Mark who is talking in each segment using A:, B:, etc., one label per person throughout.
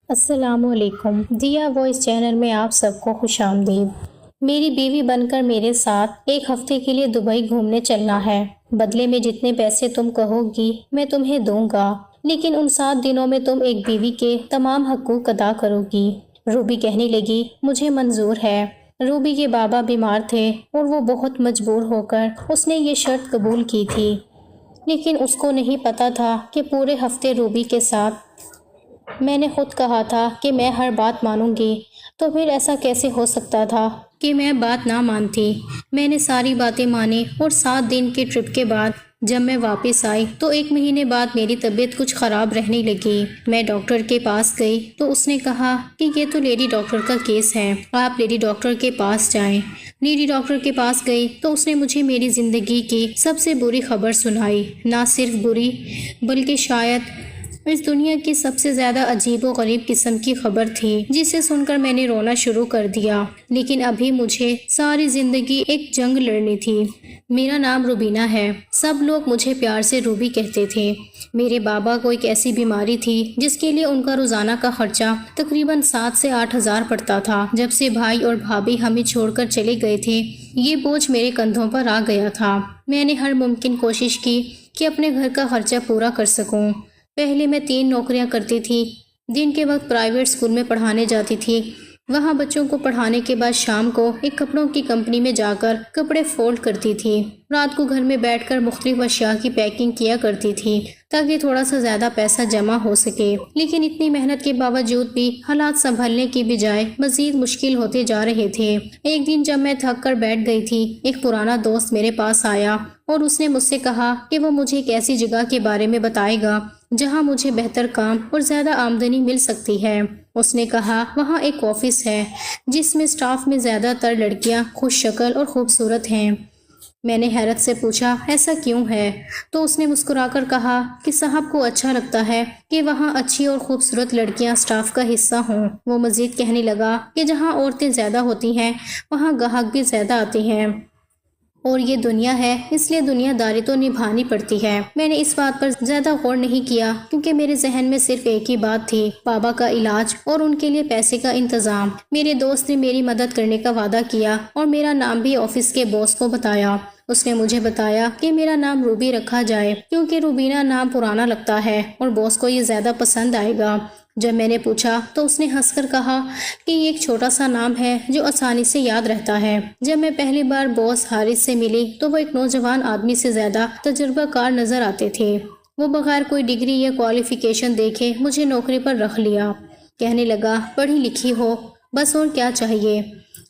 A: السلام علیکم دیا وائس چینل میں آپ سب کو خوش آمدید۔ میری بیوی بن کر میرے ساتھ ایک ہفتے کے لیے دبئی گھومنے چلنا ہے۔ بدلے میں جتنے پیسے تم کہو گی میں تمہیں دوں گا، لیکن ان 7 دنوں میں تم ایک بیوی کے تمام حقوق ادا کرو گی۔ روبی کہنے لگی، مجھے منظور ہے۔ روبی کے بابا بیمار تھے اور وہ بہت مجبور ہو کر اس نے یہ شرط قبول کی تھی، لیکن اس کو نہیں پتا تھا کہ پورے ہفتے روبی کے ساتھ میں نے خود کہا تھا کہ میں ہر بات مانوں گی، تو پھر ایسا کیسے ہو سکتا تھا کہ میں بات نہ مانتی۔ میں نے ساری باتیں مانی اور 7 دن کے ٹرپ کے بعد جب میں واپس آئی تو 1 مہینے بعد میری طبیعت کچھ خراب رہنے لگی۔ میں ڈاکٹر کے پاس گئی تو اس نے کہا کہ یہ تو لیڈی ڈاکٹر کا کیس ہے، آپ لیڈی ڈاکٹر کے پاس جائیں۔ لیڈی ڈاکٹر کے پاس گئی تو اس نے مجھے میری زندگی کی سب سے بری خبر سنائی، نہ صرف بری بلکہ شاید اس دنیا کی سب سے زیادہ عجیب و غریب قسم کی خبر تھی، جسے سن کر میں نے رونا شروع کر دیا۔ لیکن ابھی مجھے ساری زندگی ایک جنگ لڑنی تھی۔ میرا نام روبینہ ہے، سب لوگ مجھے پیار سے روبی کہتے تھے۔ میرے بابا کو ایک ایسی بیماری تھی جس کے لیے ان کا روزانہ کا خرچہ تقریباً 7 سے 8 ہزار پڑتا تھا۔ جب سے بھائی اور بھابھی ہمیں چھوڑ کر چلے گئے تھے، یہ بوجھ میرے کندھوں پر آ گیا تھا۔ میں نے ہر ممکن کوشش کی کہ اپنے گھر کا خرچہ پورا کر سکوں۔ پہلے میں 3 نوکریاں کرتی تھی۔ دن کے وقت پرائیویٹ اسکول میں پڑھانے جاتی تھی، وہاں بچوں کو پڑھانے کے بعد شام کو ایک کپڑوں کی کمپنی میں جا کر کپڑے فولڈ کرتی تھی۔ رات کو گھر میں بیٹھ کر مختلف اشیاء کی پیکنگ کیا کرتی تھی تاکہ تھوڑا سا زیادہ پیسہ جمع ہو سکے۔ لیکن اتنی محنت کے باوجود بھی حالات سنبھلنے کی بجائے مزید مشکل ہوتے جا رہے تھے۔ ایک دن جب میں تھک کر بیٹھ گئی تھی، ایک پرانا دوست میرے پاس آیا اور اس نے مجھ سے کہا کہ وہ مجھے ایک ایسی جگہ کے بارے میں بتائے گا جہاں مجھے بہتر کام اور زیادہ آمدنی مل سکتی ہے۔ اس نے کہا وہاں ایک آفس ہے جس میں اسٹاف میں زیادہ تر لڑکیاں خوش شکل اور خوبصورت ہیں۔ میں نے حیرت سے پوچھا ایسا کیوں ہے؟ تو اس نے مسکرا کر کہا کہ صاحب کو اچھا لگتا ہے کہ وہاں اچھی اور خوبصورت لڑکیاں اسٹاف کا حصہ ہوں۔ وہ مزید کہنے لگا کہ جہاں عورتیں زیادہ ہوتی ہیں وہاں گاہک بھی زیادہ آتے ہیں، اور یہ دنیا ہے اس لیے دنیا داری تو نبھانی پڑتی ہے۔ میں نے اس بات پر زیادہ غور نہیں کیا کیونکہ میرے ذہن میں صرف ایک ہی بات تھی، بابا کا علاج اور ان کے لیے پیسے کا انتظام۔ میرے دوست نے میری مدد کرنے کا وعدہ کیا اور میرا نام بھی آفس کے باس کو بتایا۔ اس نے مجھے بتایا کہ میرا نام روبی رکھا جائے کیونکہ روبینہ نام پرانا لگتا ہے اور باس کو یہ زیادہ پسند آئے گا۔ جب میں نے پوچھا تو اس نے ہنس کر کہا کہ یہ ایک چھوٹا سا نام ہے جو آسانی سے یاد رہتا ہے۔ جب میں پہلی بار باس حارث سے ملی تو وہ ایک نوجوان آدمی سے زیادہ تجربہ کار نظر آتے تھے۔ وہ بغیر کوئی ڈگری یا کوالیفیکیشن دیکھے مجھے نوکری پر رکھ لیا۔ کہنے لگا پڑھی لکھی ہو بس، اور کیا چاہیے۔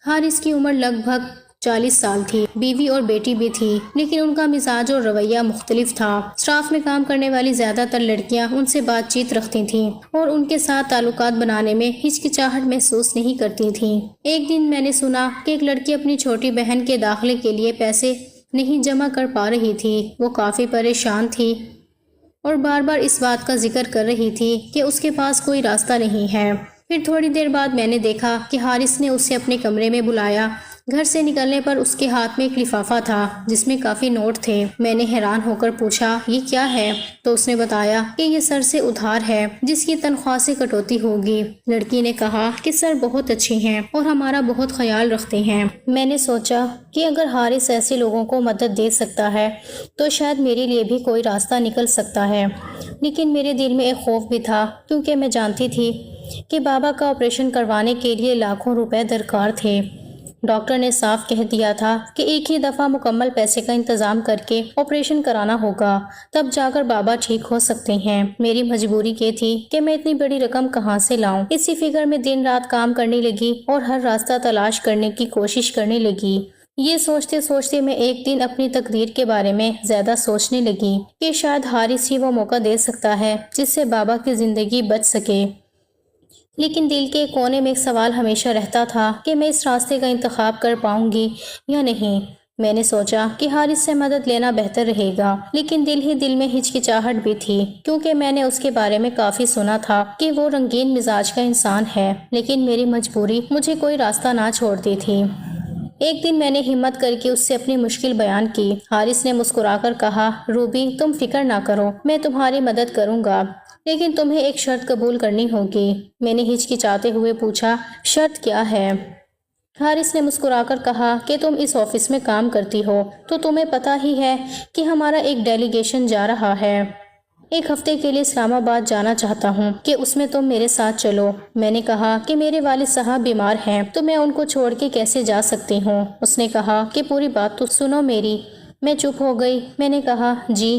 A: حارث کی عمر لگ بھگ 40 سال تھی، بیوی اور بیٹی بھی تھی، لیکن ان کا مزاج اور رویہ مختلف تھا۔ اسٹاف میں کام کرنے والی زیادہ تر لڑکیاں ان سے بات چیت رکھتی تھیں اور ان کے ساتھ تعلقات بنانے میں ہچکچاہٹ محسوس نہیں کرتی تھیں۔ ایک دن میں نے سنا کہ ایک لڑکی اپنی چھوٹی بہن کے داخلے کے لیے پیسے نہیں جمع کر پا رہی تھی۔ وہ کافی پریشان تھی اور بار بار اس بات کا ذکر کر رہی تھی کہ اس کے پاس کوئی راستہ نہیں ہے۔ پھر تھوڑی دیر بعد میں نے دیکھا کہ حارث نے اسے اپنے کمرے میں بلایا۔ گھر سے نکلنے پر اس کے ہاتھ میں ایک لفافہ تھا جس میں کافی نوٹ تھے۔ میں نے حیران ہو کر پوچھا یہ کیا ہے؟ تو اس نے بتایا کہ یہ سر سے ادھار ہے جس کی تنخواہ سے کٹوتی ہوگی۔ لڑکی نے کہا کہ سر بہت اچھے ہیں اور ہمارا بہت خیال رکھتے ہیں۔ میں نے سوچا کہ اگر حارث ایسے لوگوں کو مدد دے سکتا ہے تو شاید میرے لیے بھی کوئی راستہ نکل سکتا ہے۔ لیکن میرے دل میں ایک خوف بھی تھا کیونکہ میں جانتی تھی کہ بابا کا آپریشن کروانے کے لیے لاکھوں روپے درکار تھے۔ ڈاکٹر نے صاف کہہ دیا تھا کہ ایک ہی دفعہ مکمل پیسے کا انتظام کر کے آپریشن کرانا ہوگا، تب جا کر بابا ٹھیک ہو سکتے ہیں۔ میری مجبوری یہ تھی کہ میں اتنی بڑی رقم کہاں سے لاؤں۔ اسی فکر میں دن رات کام کرنے لگی اور ہر راستہ تلاش کرنے کی کوشش کرنے لگی۔ یہ سوچتے سوچتے میں ایک دن اپنی تقدیر کے بارے میں زیادہ سوچنے لگی کہ شاید حارث ہی وہ موقع دے سکتا ہے جس سے بابا کی زندگی بچ سکے۔ لیکن دل کے کونے میں ایک سوال ہمیشہ رہتا تھا کہ میں اس راستے کا انتخاب کر پاؤں گی یا نہیں۔ میں نے سوچا کہ حارث سے مدد لینا بہتر رہے گا، لیکن دل ہی دل میں ہچکچاہٹ بھی تھی کیونکہ میں نے اس کے بارے میں کافی سنا تھا کہ وہ رنگین مزاج کا انسان ہے، لیکن میری مجبوری مجھے کوئی راستہ نہ چھوڑتی تھی۔ ایک دن میں نے ہمت کر کے اس سے اپنی مشکل بیان کی۔ حارث نے مسکرا کر کہا روبی تم فکر نہ کرو، میں تمہاری مدد کروں گا۔ لیکن تمہیں ایک شرط قبول کرنی ہوگی۔ میں نے ہچکچاتے ہوئے پوچھا، شرط کیا ہے؟ حارث نے مسکرا کر کہا کہ تم اس آفس میں کام کرتی ہو تو تمہیں پتہ ہی ہے کہ ہمارا ایک ڈیلیگیشن جا رہا ہے۔ ایک ہفتے کے لیے اسلام آباد جانا چاہتا ہوں کہ اس میں تم میرے ساتھ چلو۔ میں نے کہا کہ میرے والد صاحب بیمار ہیں تو میں ان کو چھوڑ کے کیسے جا سکتی ہوں؟ اس نے کہا کہ پوری بات تو سنو میری۔ میں چپ ہو گئی۔ میں نے کہا جی۔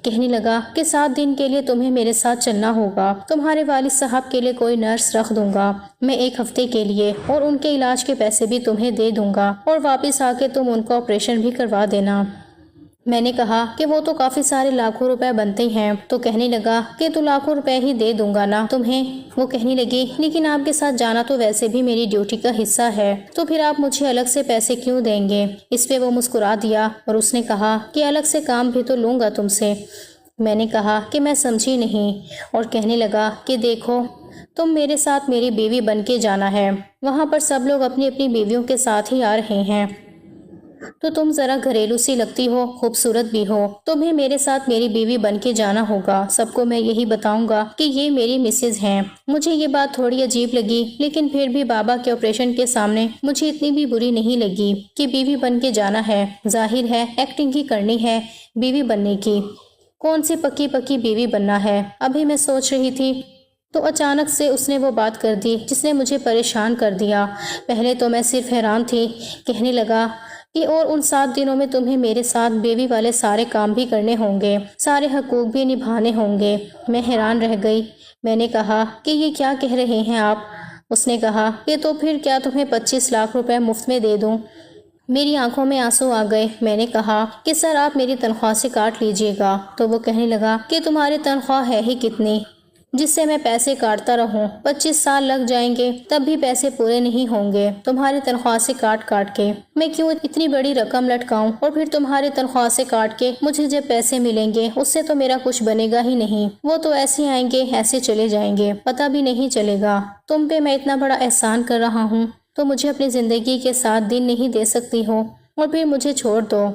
A: کہنے لگا کہ 7 دن کے لیے تمہیں میرے ساتھ چلنا ہوگا۔ تمہارے والد صاحب کے لیے کوئی نرس رکھ دوں گا میں 1 ہفتے کے لیے، اور ان کے علاج کے پیسے بھی تمہیں دے دوں گا، اور واپس آ کے تم ان کو آپریشن بھی کروا دینا۔ میں نے کہا کہ وہ تو کافی سارے لاکھوں روپے بنتے ہیں۔ تو کہنے لگا کہ تو لاکھوں روپے ہی دے دوں گا نا تمہیں۔ وہ کہنے لگی لیکن آپ کے ساتھ جانا تو ویسے بھی میری ڈیوٹی کا حصہ ہے، تو پھر آپ مجھے الگ سے پیسے کیوں دیں گے؟ اس پہ وہ مسکرا دیا اور اس نے کہا کہ الگ سے کام بھی تو لوں گا تم سے۔ میں نے کہا کہ میں سمجھی نہیں، اور کہنے لگا کہ دیکھو تم میرے ساتھ میری بیوی بن کے جانا ہے، وہاں پر سب لوگ اپنی اپنی بیویوں کے ساتھ ہی آ رہے ہیں، تو تم ذرا گھریلو سی لگتی ہو، خوبصورت بھی ہو، تمہیں میرے ساتھ میری بیوی بن کے جانا ہوگا۔ سب کو میں یہی بتاؤں گا کہ یہ میری مسز ہیں۔ مجھے یہ بات تھوڑی عجیب لگی، لیکن پھر بھی بابا کے آپریشن کے سامنے مجھے اتنی بھی بری نہیں لگی کہ بیوی بن کے جانا ہے۔ ظاہر ہے ایکٹنگ ہی کرنی ہے بیوی بننے کی، کون سی پکی پکی بیوی بننا ہے۔ ابھی میں سوچ رہی تھی تو اچانک سے اس نے وہ بات کر دی جس نے مجھے پریشان کر دیا۔ پہلے تو میں صرف حیران تھی۔ کہنے لگا کہ اور ان 7 دنوں میں تمہیں میرے ساتھ بیوی والے سارے کام بھی کرنے ہوں گے، سارے حقوق بھی نبھانے ہوں گے۔ میں حیران رہ گئی۔ میں نے کہا کہ یہ کیا کہہ رہے ہیں آپ؟ اس نے کہا کہ تو پھر کیا تمہیں 25 لاکھ روپے مفت میں دے دوں؟ میری آنکھوں میں آنسو آ گئے۔ میں نے کہا کہ سر آپ میری تنخواہ سے کاٹ لیجئے گا۔ تو وہ کہنے لگا کہ تمہاری تنخواہ ہے ہی کتنی جس سے میں پیسے کاٹتا رہوں؟ 25 سال لگ جائیں گے تب بھی پیسے پورے نہیں ہوں گے تمہاری تنخواہ سے کاٹ کاٹ کے۔ میں کیوں اتنی بڑی رقم لٹکاؤں، اور پھر تمہاری تنخواہ سے کاٹ کے مجھے جب پیسے ملیں گے اس سے تو میرا کچھ بنے گا ہی نہیں، وہ تو ایسے آئیں گے ایسے چلے جائیں گے، پتہ بھی نہیں چلے گا۔ تم پہ میں اتنا بڑا احسان کر رہا ہوں تو مجھے اپنی زندگی کے 7 دن نہیں دے سکتی ہو اور پھر مجھے چھوڑ دو؟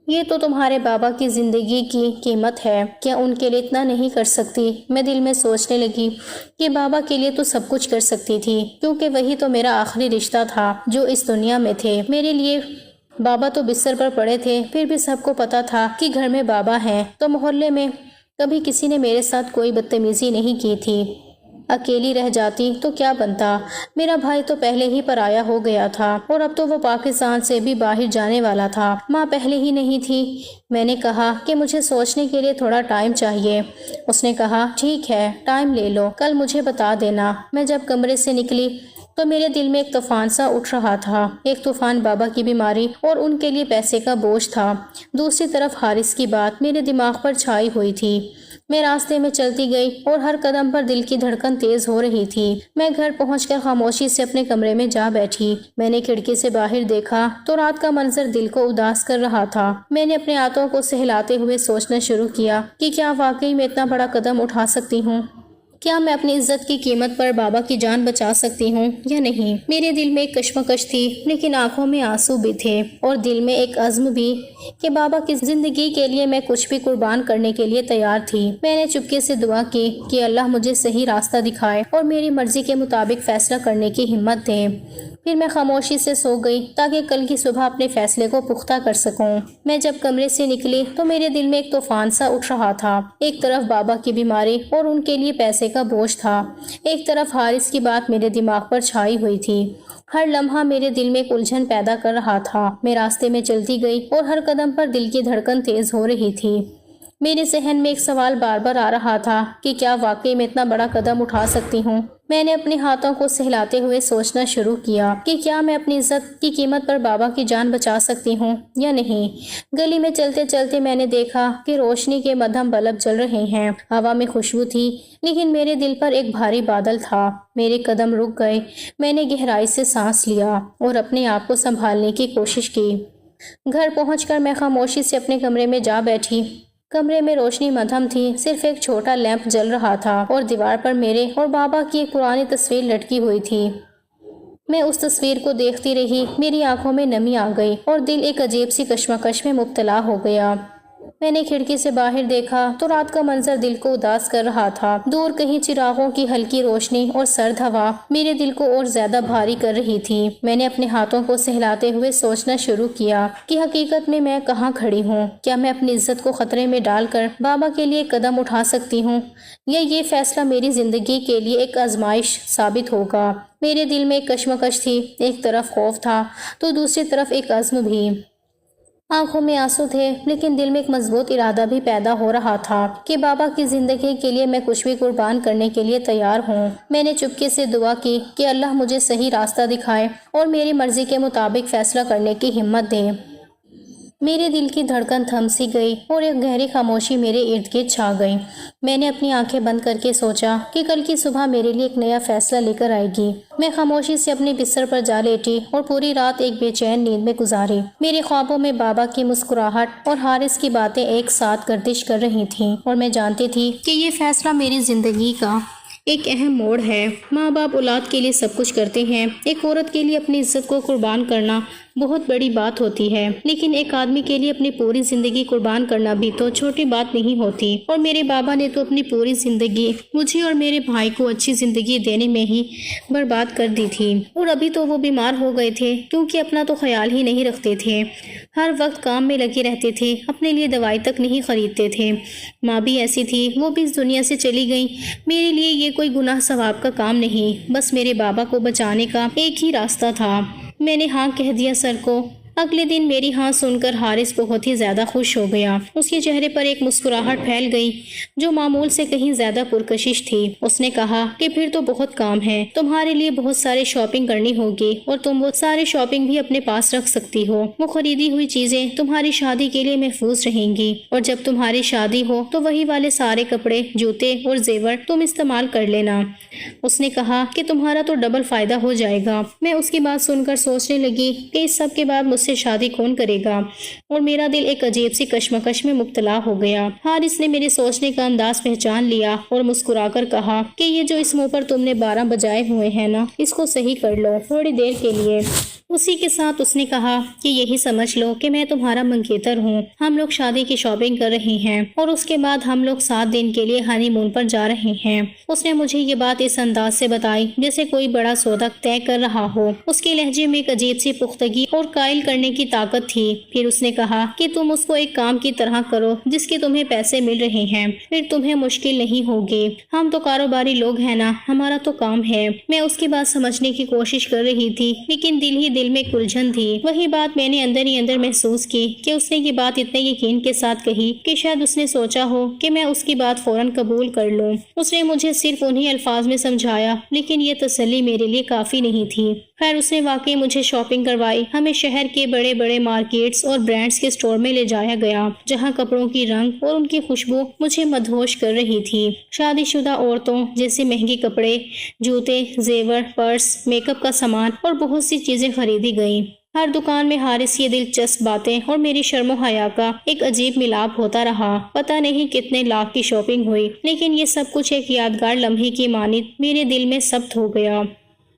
A: یہ تو تمہارے بابا کی زندگی کی قیمت ہے، کیا ان کے لیے اتنا نہیں کر سکتی؟ میں دل میں سوچنے لگی کہ بابا کے لیے تو سب کچھ کر سکتی تھی، کیونکہ وہی تو میرا آخری رشتہ تھا جو اس دنیا میں تھے میرے لیے۔ بابا تو بستر پر پڑے تھے، پھر بھی سب کو پتا تھا کہ گھر میں بابا ہیں، تو محلے میں کبھی کسی نے میرے ساتھ کوئی بدتمیزی نہیں کی تھی۔ اکیلی رہ جاتی تو کیا بنتا؟ میرا بھائی تو پہلے ہی پرایا ہو گیا تھا، اور اب تو وہ پاکستان سے بھی باہر جانے والا تھا، ماں پہلے ہی نہیں تھی۔ میں نے کہا کہ مجھے سوچنے کے لیے تھوڑا ٹائم چاہیے۔ اس نے کہا ٹھیک ہے ٹائم لے لو، کل مجھے بتا دینا۔ میں جب کمرے سے نکلی تو میرے دل میں ایک طوفان سا اٹھ رہا تھا۔ ایک طوفان بابا کی بیماری اور ان کے لیے پیسے کا بوجھ تھا، دوسری طرف حارث کی بات میرے دماغ پر چھائی ہوئی تھی۔ میں راستے میں چلتی گئی اور ہر قدم پر دل کی دھڑکن تیز ہو رہی تھی۔ میں گھر پہنچ کر خاموشی سے اپنے کمرے میں جا بیٹھی۔ میں نے کھڑکی سے باہر دیکھا تو رات کا منظر دل کو اداس کر رہا تھا۔ میں نے اپنے ہاتھوں کو سہلاتے ہوئے سوچنا شروع کیا کہ کیا واقعی میں اتنا بڑا قدم اٹھا سکتی ہوں؟ کیا میں اپنی عزت کی قیمت پر بابا کی جان بچا سکتی ہوں یا نہیں؟ میرے دل میں ایک کشمکش تھی، لیکن آنکھوں میں آنسو بھی تھے، اور دل میں ایک عزم بھی کہ بابا کی زندگی کے لیے میں کچھ بھی قربان کرنے کے لیے تیار تھی۔ میں نے چپکے سے دعا کی کہ اللہ مجھے صحیح راستہ دکھائے اور میری مرضی کے مطابق فیصلہ کرنے کی ہمت دے۔ پھر میں خاموشی سے سو گئی تاکہ کل کی صبح اپنے فیصلے کو پختہ کر سکوں۔ میں جب کمرے سے نکلی تو میرے دل میں ایک طوفان سا اٹھ رہا تھا۔ ایک طرف بابا کی بیماری اور ان کے لیے پیسے کا بوجھ تھا، ایک طرف حارث کی بات میرے دماغ پر چھائی ہوئی تھی۔ ہر لمحہ میرے دل میں ایک الجھن پیدا کر رہا تھا۔ میں راستے میں چلتی گئی اور ہر قدم پر دل کی دھڑکن تیز ہو رہی تھی۔ میرے ذہن میں ایک سوال بار بار آ رہا تھا کہ کیا واقعی میں اتنا بڑا قدم اٹھا سکتی ہوں؟ میں نے اپنے ہاتھوں کو سہلاتے ہوئے سوچنا شروع کیا کہ کیا میں اپنی عزت کی قیمت پر بابا کی جان بچا سکتی ہوں یا نہیں۔ گلی میں چلتے چلتے میں نے دیکھا کہ روشنی کے مدھم بلب جل رہے ہیں، ہوا میں خوشبو تھی، لیکن میرے دل پر ایک بھاری بادل تھا۔ میرے قدم رک گئے۔ میں نے گہرائی سے سانس لیا اور اپنے آپ کو سنبھالنے کی کوشش کی۔ گھر پہنچ کر میں خاموشی سے اپنے کمرے میں جا بیٹھی۔ کمرے میں روشنی مدھم تھی، صرف ایک چھوٹا لیمپ جل رہا تھا اور دیوار پر میرے اور بابا کی ایک پرانی تصویر لٹکی ہوئی تھی۔ میں اس تصویر کو دیکھتی رہی، میری آنکھوں میں نمی آ گئی اور دل ایک عجیب سی کشمکش میں مبتلا ہو گیا۔ میں نے کھڑکی سے باہر دیکھا تو رات کا منظر دل کو اداس کر رہا تھا۔ دور کہیں چراغوں کی ہلکی روشنی اور سرد ہوا میرے دل کو اور زیادہ بھاری کر رہی تھی۔ میں نے اپنے ہاتھوں کو سہلاتے ہوئے سوچنا شروع کیا کہ حقیقت میں کہاں کھڑی ہوں۔ کیا میں اپنی عزت کو خطرے میں ڈال کر بابا کے لیے قدم اٹھا سکتی ہوں، یا یہ فیصلہ میری زندگی کے لیے ایک آزمائش ثابت ہوگا؟ میرے دل میں ایک کشمکش تھی، ایک طرف خوف تھا تو دوسری طرف ایک عزم بھی۔ آنکھوں میں آنسو تھے، لیکن دل میں ایک مضبوط ارادہ بھی پیدا ہو رہا تھا کہ بابا کی زندگی کے لیے میں کچھ بھی قربان کرنے کے لیے تیار ہوں۔ میں نے چپکے سے دعا کی کہ اللہ مجھے صحیح راستہ دکھائے اور میری مرضی کے مطابق فیصلہ کرنے کی ہمت دے۔ میرے دل کی دھڑکن تھم سی گئی اور ایک گہری خاموشی میرے ارد گرد چھا گئی۔ میں نے اپنی آنکھیں بند کر کے سوچا کہ کل کی صبح میرے لیے ایک نیا فیصلہ لے کر آئے گی۔ میں خاموشی سے اپنے بستر پر جا لیٹی اور پوری رات ایک بے چین نیند میں گزاری۔ میرے خوابوں میں بابا کی مسکراہٹ اور حارث کی باتیں ایک ساتھ گردش کر رہی تھیں، اور میں جانتی تھی کہ یہ فیصلہ میری زندگی کا ایک اہم موڑ ہے۔ ماں باپ اولاد کے لیے سب کچھ کرتے ہیں۔ ایک عورت کے لیے اپنی عزت کو قربان کرنا بہت بڑی بات ہوتی ہے، لیکن ایک آدمی کے لیے اپنی پوری زندگی قربان کرنا بھی تو چھوٹی بات نہیں ہوتی۔ اور میرے بابا نے تو اپنی پوری زندگی مجھے اور میرے بھائی کو اچھی زندگی دینے میں ہی برباد کر دی تھی، اور ابھی تو وہ بیمار ہو گئے تھے کیونکہ اپنا تو خیال ہی نہیں رکھتے تھے۔ ہر وقت کام میں لگے رہتے تھے، اپنے لیے دوائی تک نہیں خریدتے تھے۔ ماں بھی ایسی تھی، وہ بھی اس دنیا سے چلی گئی۔ میرے لیے یہ کوئی گناہ ثواب کا کام نہیں، بس میرے بابا کو بچانے کا ایک ہی راستہ تھا۔ میں نے ہاں کہہ دیا سر کو۔ اگلے دن میری ہاں سن کر حارث بہت ہی زیادہ خوش ہو گیا۔ اس کے چہرے پر ایک مسکراہٹ پھیل گئی جو معمول سے کہیں زیادہ پرکشش تھی۔ اس نے کہا کہ پھر تو بہت کام ہے، تمہارے لیے بہت سارے شاپنگ کرنی ہوگی، اور تم وہ سارے شاپنگ بھی اپنے پاس رکھ سکتی ہو۔ وہ خریدی ہوئی چیزیں تمہاری شادی کے لیے محفوظ رہیں گی، اور جب تمہاری شادی ہو تو وہی والے سارے کپڑے، جوتے اور زیور تم استعمال کر لینا۔ اس نے کہا کہ تمہارا تو ڈبل فائدہ ہو جائے گا۔ میں اس کی بات سن کر سوچنے لگی کہ اس سب کے بعد مجھ سے شادی کون کرے گا، اور میرا دل ایک عجیب سی کشمکش میں مبتلا ہو گیا۔ حارث نے میرے سوچنے کا انداز پہچان لیا اور مسکرا کر کہا کہ یہ جو اس منہ پر تم نے 12 بجائے ہوئے ہیں نا، اس کو صحیح کر لو تھوڑی دیر کے لیے۔ اسی کے ساتھ اس نے کہا کہ یہی سمجھ لو کہ میں تمہارا منگیتر ہوں۔ ہم لوگ شادی کی شاپنگ کر رہے ہیں، اور اس کے بعد ہم لوگ 7 دن کے لیے ہانی مون پر جا رہے ہیں۔ اس نے مجھے یہ بات اس انداز سے بتائی جیسے کوئی بڑا سودا طے کر رہا ہو۔ اس کے لہجے میں ایک عجیب سی پختگی اور قائل کرنے کی طاقت تھی۔ پھر اس نے کہا کہ تم اس کو ایک کام کی طرح کرو جس کے تمہیں پیسے مل رہے ہیں، پھر تمہیں مشکل نہیں ہوگی۔ ہم تو کاروباری لوگ ہیں نا، ہمارا تو کام ہے۔ میں اس کی بات سمجھنے کی کوشش کر رہی تھی، لیکن دل میں الجھن تھی۔ وہی بات میں نے اندر ہی اندر محسوس کی کہ اس نے یہ بات اتنے یقین کے ساتھ کہی کہ شاید اس نے سوچا ہو کہ میں اس کی بات فوراً قبول کر لوں۔ اس نے مجھے صرف انہی الفاظ میں سمجھایا، لیکن یہ تسلی میرے لیے کافی نہیں تھی۔ خیر اس نے واقعی مجھے شاپنگ کروائی۔ ہمیں شہر کے بڑے بڑے مارکیٹس اور برانڈز کے سٹور میں لے جایا گیا، جہاں کپڑوں کی رنگ اور ان کی خوشبو مجھے مدہوش کر رہی تھی۔ شادی شدہ عورتوں جیسے مہنگے کپڑے، جوتے، زیور، پرس، میک اپ کا سامان اور بہت سی چیزیں خریدی گئیں۔ ہر دکان میں حارث کی دلچسپ باتیں اور میری شرم و حیا کا ایک عجیب ملاپ ہوتا رہا۔ پتہ نہیں کتنے لاکھ کی شاپنگ ہوئی، لیکن یہ سب کچھ ایک یادگار لمحے کی مانند میرے دل میں ثبت ہو گیا۔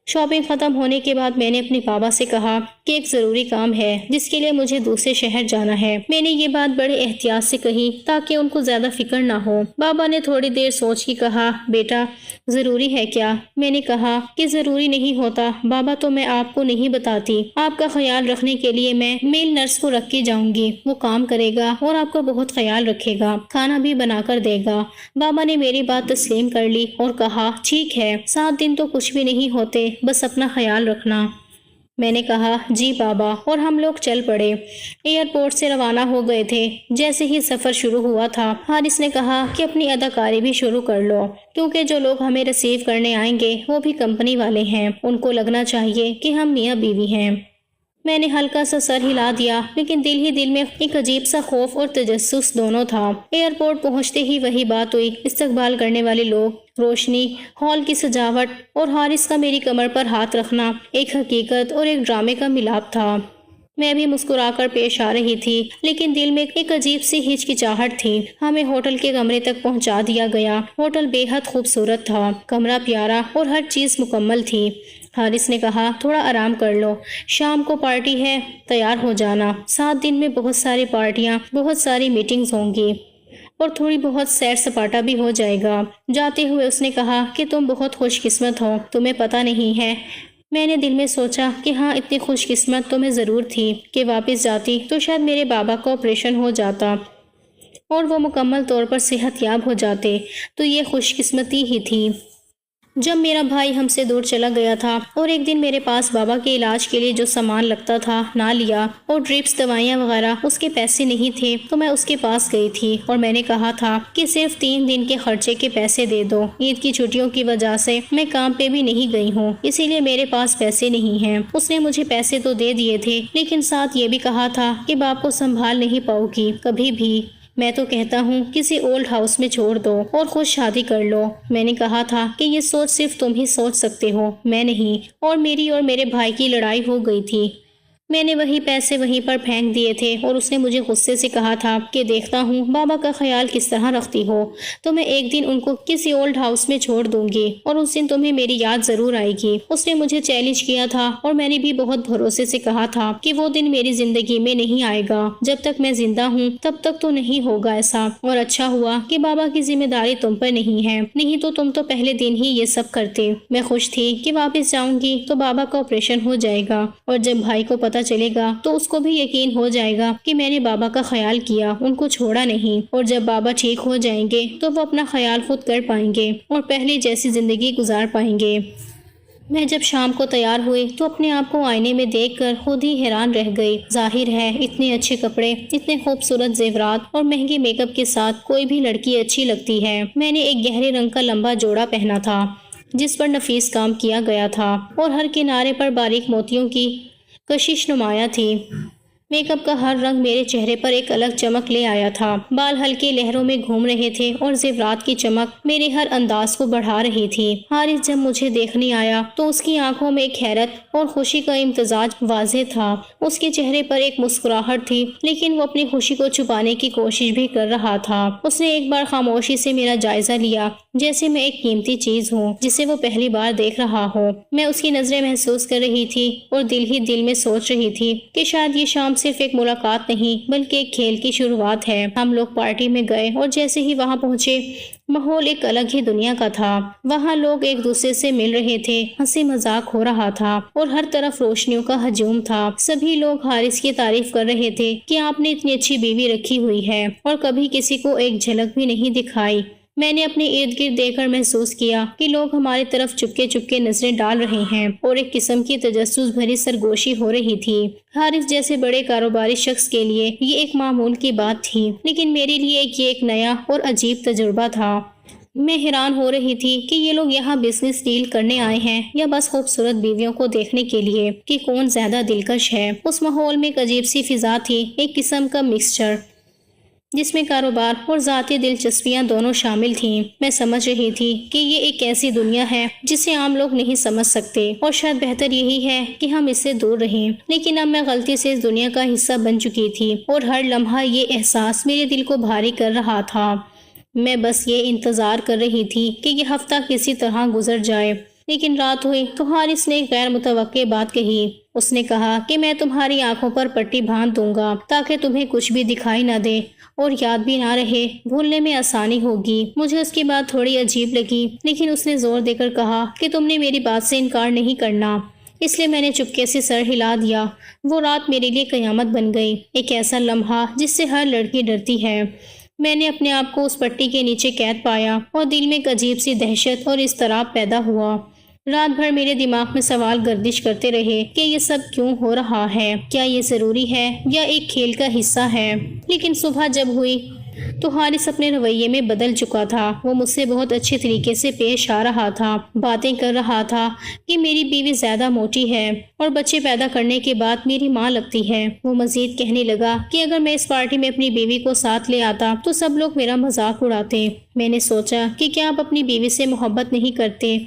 A: شاپنگ ختم ہونے کے بعد میں نے اپنے بابا سے کہا کہ ایک ضروری کام ہے جس کے لیے مجھے دوسرے شہر جانا ہے۔ میں نے یہ بات بڑے احتیاط سے کہی تاکہ ان کو زیادہ فکر نہ ہو۔ بابا نے تھوڑی دیر سوچ کے کہا، بیٹا ضروری ہے کیا؟ میں نے کہا کہ ضروری نہیں ہوتا بابا، تو میں آپ کو نہیں بتاتی۔ آپ کا خیال رکھنے کے لیے میں میل نرس کو رکھ کے جاؤں گی، وہ کام کرے گا اور آپ کا بہت خیال رکھے گا، کھانا بھی بنا کر دے گا۔ بابا نے میری بات تسلیم کر لی اور کہا ٹھیک ہے، 7 دن تو کچھ بھی نہیں ہوتے، بس اپنا خیال رکھنا۔ میں نے کہا جی بابا، اور ہم لوگ چل پڑے۔ ایئرپورٹ سے روانہ ہو گئے تھے۔ جیسے ہی سفر شروع ہوا تھا، حارث نے کہا کہ اپنی اداکاری بھی شروع کر لو، کیونکہ جو لوگ ہمیں ریسیو کرنے آئیں گے وہ بھی کمپنی والے ہیں، ان کو لگنا چاہیے کہ ہم میاں بیوی ہیں۔ میں نے ہلکا سا سر ہلا دیا، لیکن دل میں ایک عجیب سا خوف اور تجسس دونوں تھا۔ ایئرپورٹ پہنچتے ہی وہی بات ہوئی، استقبال کرنے والے لوگ، روشنی، ہال کی سجاوٹ اور حارث کا میری کمر پر ہاتھ رکھنا ایک حقیقت اور ایک ڈرامے کا ملاپ تھا۔ میں بھی مسکرا کر پیش آ رہی تھی، لیکن دل میں ایک عجیب سی ہچکچاہٹ تھی۔ ہمیں ہوٹل کے کمرے تک پہنچا دیا گیا۔ ہوٹل بے حد خوبصورت تھا، کمرہ پیارا اور ہر چیز مکمل تھی۔ حارث نے کہا، تھوڑا آرام کر لو، شام کو پارٹی ہے، تیار ہو جانا۔ 7 دن میں بہت ساری پارٹیاں، بہت ساری میٹنگز ہوں گی اور تھوڑی بہت سیر سپاٹا بھی ہو جائے گا۔ جاتے ہوئے اس نے کہا کہ تم بہت خوش قسمت ہو، تمہیں پتہ نہیں ہے۔ میں نے دل میں سوچا کہ ہاں، اتنی خوش قسمت تو میں ضرور تھی کہ واپس جاتی تو شاید میرے بابا کا آپریشن ہو جاتا اور وہ مکمل طور پر صحت یاب ہو جاتے، تو یہ خوش قسمتی ہی تھی۔ جب میرا بھائی ہم سے دور چلا گیا تھا اور ایک دن میرے پاس بابا کے علاج کے لیے جو سامان لگتا تھا نہ لیا اور ڈرپس، دوائیاں وغیرہ اس کے پیسے نہیں تھے، تو میں اس کے پاس گئی تھی اور میں نے کہا تھا کہ صرف 3 دن کے خرچے کے پیسے دے دو۔ عید کی چھٹیوں کی وجہ سے میں کام پہ بھی نہیں گئی ہوں، اسی لیے میرے پاس پیسے نہیں ہیں۔ اس نے مجھے پیسے تو دے دیے تھے، لیکن ساتھ یہ بھی کہا تھا کہ باپ کو سنبھال نہیں پاؤ گی کبھی بھی۔ میں تو کہتا ہوں کسی اولڈ ہاؤس میں چھوڑ دو اور خود شادی کر لو۔ میں نے کہا تھا کہ یہ سوچ صرف تم ہی سوچ سکتے ہو، میں نہیں، اور میری اور میرے بھائی کی لڑائی ہو گئی تھی۔ میں نے وہی پیسے وہیں پر پھینک دیے تھے اور اس نے مجھے غصے سے کہا تھا کہ دیکھتا ہوں بابا کا خیال کس طرح رکھتی ہو، تو میں ایک دن ان کو کسی اولڈ ہاؤس میں چھوڑ دوں گی اور اس دن تمہیں میری یاد ضرور آئے گی۔ اس نے مجھے چیلنج کیا تھا اور میں نے بھی بہت بھروسے سے کہا تھا کہ وہ دن میری زندگی میں نہیں آئے گا، جب تک میں زندہ ہوں تب تک تو نہیں ہوگا ایسا۔ اور اچھا ہوا کہ بابا کی ذمہ داری تم پر نہیں ہے، نہیں تو تم تو پہلے دن ہی یہ سب کرتے۔ میں خوش تھی کہ واپس جاؤں گی تو بابا کا آپریشن ہو جائے گا، اور جب بھائی کو پتہ چلے گا تو اس کو بھی یقین ہو جائے گا کہ میں نے بابا کا خیال کیا، ان کو چھوڑا نہیں، اور جب بابا ٹھیک ہو جائیں گے تو وہ اپنا خیال خود کر پائیں گے اور پہلے جیسی زندگی گزار پائیں گے۔ میں جب شام کو تیار ہوئی تو اپنے آپ کو آئینے میں دیکھ کر خود ہی حیران رہ گئی۔ ظاہر ہے اتنے اچھے کپڑے، اتنے خوبصورت زیورات اور مہنگے میک اپ کے ساتھ کوئی بھی لڑکی اچھی لگتی ہے۔ میں نے ایک گہرے رنگ کا لمبا جوڑا پہنا تھا جس پر نفیس کام کیا گیا تھا اور ہر کنارے پر باریک موتیوں کی کشش نمایاں تھی۔ میک اپ کا ہر رنگ میرے چہرے پر ایک الگ چمک لے آیا تھا۔ بال ہلکے لہروں میں گھوم رہے تھے اور زیورات کی چمک میرے ہر انداز کو بڑھا رہی تھی۔ حارث جب مجھے دیکھنے آیا تو اس کی آنکھوں میں ایک حیرت اور خوشی کا امتزاج واضح تھا۔ اس کے چہرے پر ایک مسکراہٹ تھی، لیکن وہ اپنی خوشی کو چھپانے کی کوشش بھی کر رہا تھا۔ اس نے ایک بار خاموشی سے میرا جائزہ لیا، جیسے میں ایک قیمتی چیز ہوں جسے وہ پہلی بار دیکھ رہا ہو۔ میں اس کی نظریں محسوس کر رہی تھی اور دل ہی دل میں سوچ رہی تھی کہ شاید یہ شام صرف ایک ملاقات نہیں بلکہ ایک کھیل کی شروعات ہے۔ ہم لوگ پارٹی میں گئے اور جیسے ہی وہاں پہنچے، ماحول ایک الگ ہی دنیا کا تھا۔ وہاں لوگ ایک دوسرے سے مل رہے تھے، ہنسی مذاق ہو رہا تھا اور ہر طرف روشنیوں کا ہجوم تھا۔ سبھی لوگ حارث کی تعریف کر رہے تھے کہ آپ نے اتنی اچھی بیوی رکھی ہوئی ہے اور کبھی کسی کو ایک جھلک بھی نہیں دکھائی۔ میں نے اپنے ارد گرد دیکھ کر محسوس کیا کہ لوگ ہماری طرف چپکے چپکے نظریں ڈال رہے ہیں اور ایک قسم کی تجسس بھری سرگوشی ہو رہی تھی۔ حارث جیسے بڑے کاروباری شخص کے لیے یہ ایک معمول کی بات تھی، لیکن میرے لیے یہ ایک نیا اور عجیب تجربہ تھا۔ میں حیران ہو رہی تھی کہ یہ لوگ یہاں بزنس ڈیل کرنے آئے ہیں یا بس خوبصورت بیویوں کو دیکھنے کے لیے کہ کون زیادہ دلکش ہے۔ اس ماحول میں ایک عجیب سی فضا تھی، ایک قسم کا مکسچر جس میں کاروبار اور ذاتی دلچسپیاں دونوں شامل تھیں۔ میں سمجھ رہی تھی کہ یہ ایک ایسی دنیا ہے جسے عام لوگ نہیں سمجھ سکتے اور شاید بہتر یہی ہے کہ ہم اس سے دور رہیں۔ لیکن اب میں غلطی سے اس دنیا کا حصہ بن چکی تھی اور ہر لمحہ یہ احساس میرے دل کو بھاری کر رہا تھا۔ میں بس یہ انتظار کر رہی تھی کہ یہ ہفتہ کسی طرح گزر جائے، لیکن رات ہوئی تو حارث نے ایک غیر متوقع بات کہی۔ اس نے کہا کہ میں تمہاری آنکھوں پر پٹی باندھ دوں گا تاکہ تمہیں کچھ بھی دکھائی نہ دے اور یاد بھی نہ رہے، بھولنے میں آسانی ہوگی۔ مجھے اس کی بات تھوڑی عجیب لگی، لیکن اس نے زور دے کر کہا کہ تم نے میری بات سے انکار نہیں کرنا، اس لیے میں نے چپکے سے سر ہلا دیا۔ وہ رات میرے لیے قیامت بن گئی، ایک ایسا لمحہ جس سے ہر لڑکی ڈرتی ہے۔ میں نے اپنے آپ کو اس پٹی کے نیچے قید پایا اور دل میں ایک عجیب سی دہشت اور اضطراب پیدا ہوا۔ رات بھر میرے دماغ میں سوال گردش کرتے رہے کہ یہ سب کیوں ہو رہا ہے، کیا یہ ضروری ہے یا ایک کھیل کا حصہ ہے۔ لیکن صبح جب ہوئی تو حارث اپنے رویے میں بدل چکا تھا۔ وہ مجھ سے بہت اچھے طریقے سے پیش آ رہا تھا، باتیں کر رہا تھا کہ میری بیوی زیادہ موٹی ہے اور بچے پیدا کرنے کے بعد میری ماں لگتی ہے۔ وہ مزید کہنے لگا کہ اگر میں اس پارٹی میں اپنی بیوی کو ساتھ لے آتا تو سب لوگ میرا مذاق اڑاتے۔ میں نے سوچا کہ کیا آپ اپنی بیوی سے محبت نہیں کرتے؟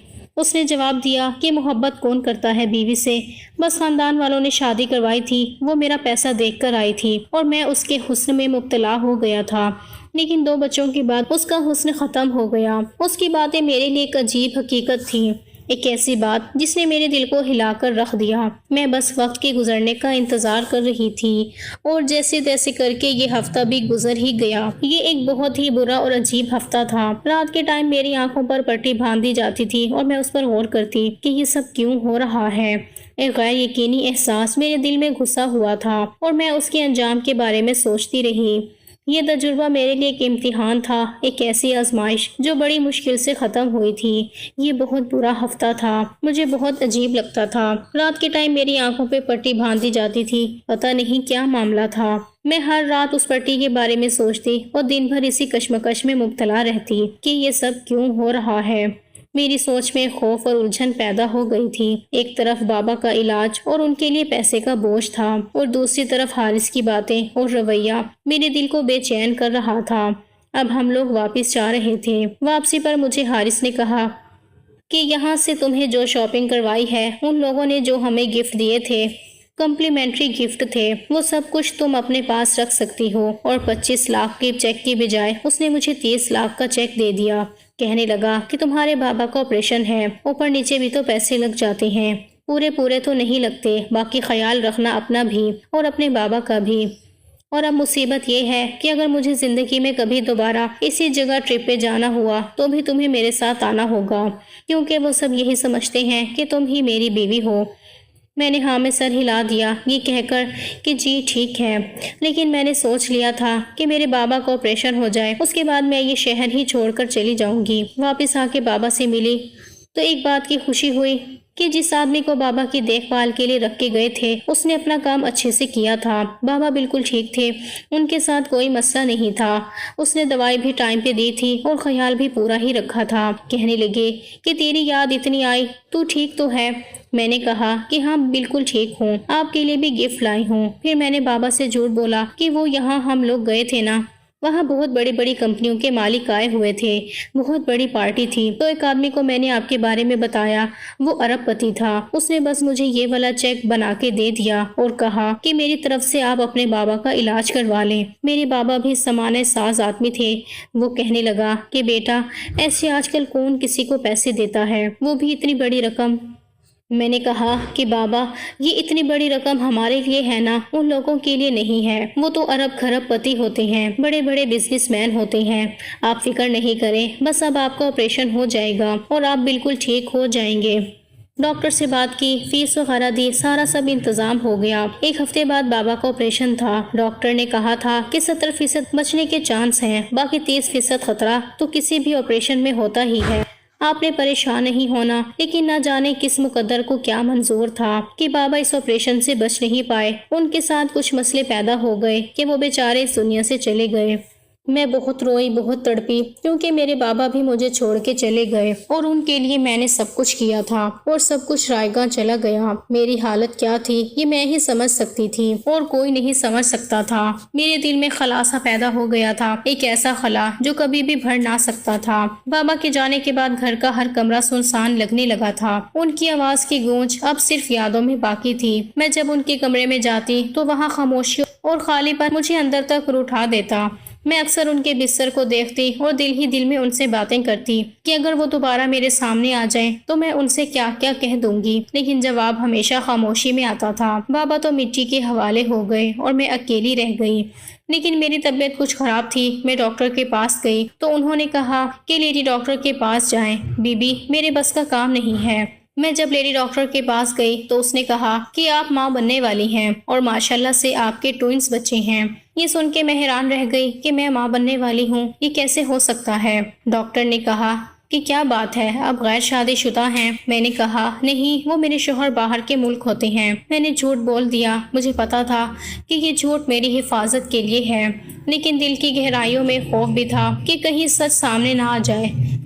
A: اس نے جواب دیا کہ محبت کون کرتا ہے بیوی سے، بس خاندان والوں نے شادی کروائی تھی، وہ میرا پیسہ دیکھ کر آئی تھی اور میں اس کے حسن میں مبتلا ہو گیا تھا، لیکن 2 بچوں کے بعد اس کا حسن ختم ہو گیا۔ اس کی باتیں میرے لیے ایک عجیب حقیقت تھی، ایک ایسی بات جس نے میرے دل کو ہلا کر رکھ دیا۔ میں بس وقت کے گزرنے کا انتظار کر رہی تھی اور جیسے تیسے کر کے یہ ہفتہ بھی گزر ہی گیا۔ یہ ایک بہت ہی برا اور عجیب ہفتہ تھا۔ رات کے ٹائم میری آنکھوں پر پٹی باندھی جاتی تھی اور میں اس پر غور کرتی کہ یہ سب کیوں ہو رہا ہے۔ ایک غیر یقینی احساس میرے دل میں گھسا ہوا تھا اور میں اس کے انجام کے بارے میں سوچتی رہی۔ یہ تجربہ میرے لیے ایک امتحان تھا، ایک ایسی آزمائش جو بڑی مشکل سے ختم ہوئی تھی۔ یہ بہت برا ہفتہ تھا، مجھے بہت عجیب لگتا تھا۔ رات کے ٹائم میری آنکھوں پہ پٹی باندھی جاتی تھی، پتہ نہیں کیا معاملہ تھا۔ میں ہر رات اس پٹی کے بارے میں سوچتی اور دن بھر اسی کشمکش میں مبتلا رہتی کہ یہ سب کیوں ہو رہا ہے۔ میری سوچ میں خوف اور الجھن پیدا ہو گئی تھی۔ ایک طرف بابا کا علاج اور ان کے لیے پیسے کا بوجھ تھا اور دوسری طرف حارث کی باتیں اور رویہ میرے دل کو بے چین کر رہا تھا۔ اب ہم لوگ واپس جا رہے تھے۔ واپسی پر مجھے حارث نے کہا کہ یہاں سے تمہیں جو شاپنگ کروائی ہے، ان لوگوں نے جو ہمیں گفٹ دیے تھے، کمپلیمنٹری گفٹ تھے، وہ سب کچھ تم اپنے پاس رکھ سکتی ہو۔ اور 25 لاکھ کے چیک کی بجائے اس نے مجھے 30 لاکھ کا چیک دے دیا۔ کہنے لگا کہ تمہارے بابا کا آپریشن ہے، اوپر نیچے بھی تو پیسے لگ جاتے ہیں، پورے تو نہیں لگتے، باقی خیال رکھنا اپنا بھی اور اپنے بابا کا بھی۔ اور اب مصیبت یہ ہے کہ اگر مجھے زندگی میں کبھی دوبارہ اسی جگہ ٹرپ پہ جانا ہوا تو بھی تمہیں میرے ساتھ آنا ہوگا، کیونکہ وہ سب یہی سمجھتے ہیں کہ تم ہی میری بیوی ہو۔ میں نے ہاں میں سر ہلا دیا، یہ کہہ کر کہ جی ٹھیک ہے، لیکن میں نے سوچ لیا تھا کہ میرے بابا کا آپریشن ہو جائے، اس کے بعد میں یہ شہر ہی چھوڑ کر چلی جاؤں گی۔ واپس آ کے بابا سے ملی تو ایک بات کی خوشی ہوئی کہ جس آدمی کو بابا کی دیکھ بھال کے لیے رکھ کے گئے تھے، اس نے اپنا کام اچھے سے کیا تھا۔ بابا بالکل ٹھیک تھے، ان کے ساتھ کوئی مسئلہ نہیں تھا، اس نے دوائی بھی ٹائم پہ دی تھی اور خیال بھی پورا ہی رکھا تھا۔ کہنے لگے کہ تیری یاد اتنی آئی، تو ٹھیک تو ہے؟ میں نے کہا کہ ہاں بالکل ٹھیک ہوں، آپ کے لیے بھی گفٹ لائی ہوں۔ پھر میں نے بابا سے جھوٹ بولا کہ وہ یہاں ہم لوگ گئے تھے نا، وہاں بہت بڑی بڑی کمپنیوں کے مالک آئے ہوئے تھے، بہت بڑی پارٹی تھی، تو ایک آدمی کو میں نے آپ کے بارے میں بتایا، وہ ارب پتی تھا، اس نے بس مجھے یہ والا چیک بنا کے دے دیا اور کہا کہ میری طرف سے آپ اپنے بابا کا علاج کروا لیں۔ میرے بابا بھی سمانے ساز آدمی تھے، وہ کہنے لگا کہ بیٹا ایسے آج کل کون کسی کو پیسے دیتا ہے، وہ بھی اتنی بڑی رقم۔ میں نے کہا کہ بابا یہ اتنی بڑی رقم ہمارے لیے ہے نا، ان لوگوں کے لیے نہیں ہے، وہ تو ارب خرب پتی ہوتے ہیں، بڑے بڑے بزنس مین ہوتے ہیں، آپ فکر نہیں کریں، بس اب آپ کا آپریشن ہو جائے گا اور آپ بالکل ٹھیک ہو جائیں گے۔ ڈاکٹر سے بات کی، فیس وغیرہ دی، سارا سب انتظام ہو گیا۔ 1 ہفتے بعد بابا کا آپریشن تھا۔ ڈاکٹر نے کہا تھا کہ 70% بچنے کے چانس ہیں، باقی 30% خطرہ تو کسی بھی آپریشن میں ہوتا ہی ہے۔ آپ نے پریشان نہیں ہونا، لیکن نہ جانے کس مقدر کو کیا منظور تھا کہ بابا اس آپریشن سے بچ نہیں پائے۔ ان کے ساتھ کچھ مسئلے پیدا ہو گئے کہ وہ بیچارے اس دنیا سے چلے گئے۔ میں بہت روئی، بہت تڑپی، کیونکہ میرے بابا بھی مجھے چھوڑ کے چلے گئے اور ان کے لیے میں نے سب کچھ کیا تھا اور سب کچھ رائے گاں چلا گیا۔ میری حالت کیا تھی یہ میں ہی سمجھ سکتی تھی اور کوئی نہیں سمجھ سکتا تھا۔ میرے دل میں خلا سا پیدا ہو گیا تھا، ایک ایسا خلا جو کبھی بھی بھر نہ سکتا تھا۔ بابا کے جانے کے بعد گھر کا ہر کمرہ سنسان لگنے لگا تھا، ان کی آواز کی گونج اب صرف یادوں میں باقی تھی۔ میں جب ان کے کمرے میں جاتی تو وہاں خاموشی اور خالی پن مجھے اندر تک اٹھا دیتا۔ میں اکثر ان کے بستر کو دیکھتی اور دل ہی دل میں ان سے باتیں کرتی کہ اگر وہ دوبارہ میرے سامنے آ جائیں تو میں ان سے کیا کیا کہہ دوں گی، لیکن جواب ہمیشہ خاموشی میں آتا تھا۔ بابا تو مٹی کے حوالے ہو گئے اور میں اکیلی رہ گئی، لیکن میری طبیعت کچھ خراب تھی۔ میں ڈاکٹر کے پاس گئی تو انہوں نے کہا کہ لیڈی ڈاکٹر کے پاس جائیں۔ بی بی میرے بس کا کام نہیں ہے۔ میں جب لیڈی ڈاکٹر کے پاس گئی تو اس نے کہا کہ آپ ماں بننے والی ہیں اور ماشاءاللہ سے آپ کے ٹوئنز بچے ہیں۔ یہ سن کے میں حیران رہ گئی کہ میں ماں بننے والی ہوں، یہ کیسے ہو سکتا ہے؟ ڈاکٹر نے کہا کہ کیا بات ہے، آپ غیر شادی شدہ ہیں؟ میں نے کہا نہیں، وہ میرے شوہر باہر کے ملک ہوتے ہیں۔ میں نے جھوٹ بول دیا، مجھے پتا تھا کہ یہ جھوٹ میری حفاظت کے لیے ہے، لیکن دل کی گہرائیوں میں خوف بھی تھا کہ کہیں سچ سامنے نہ آ جائے۔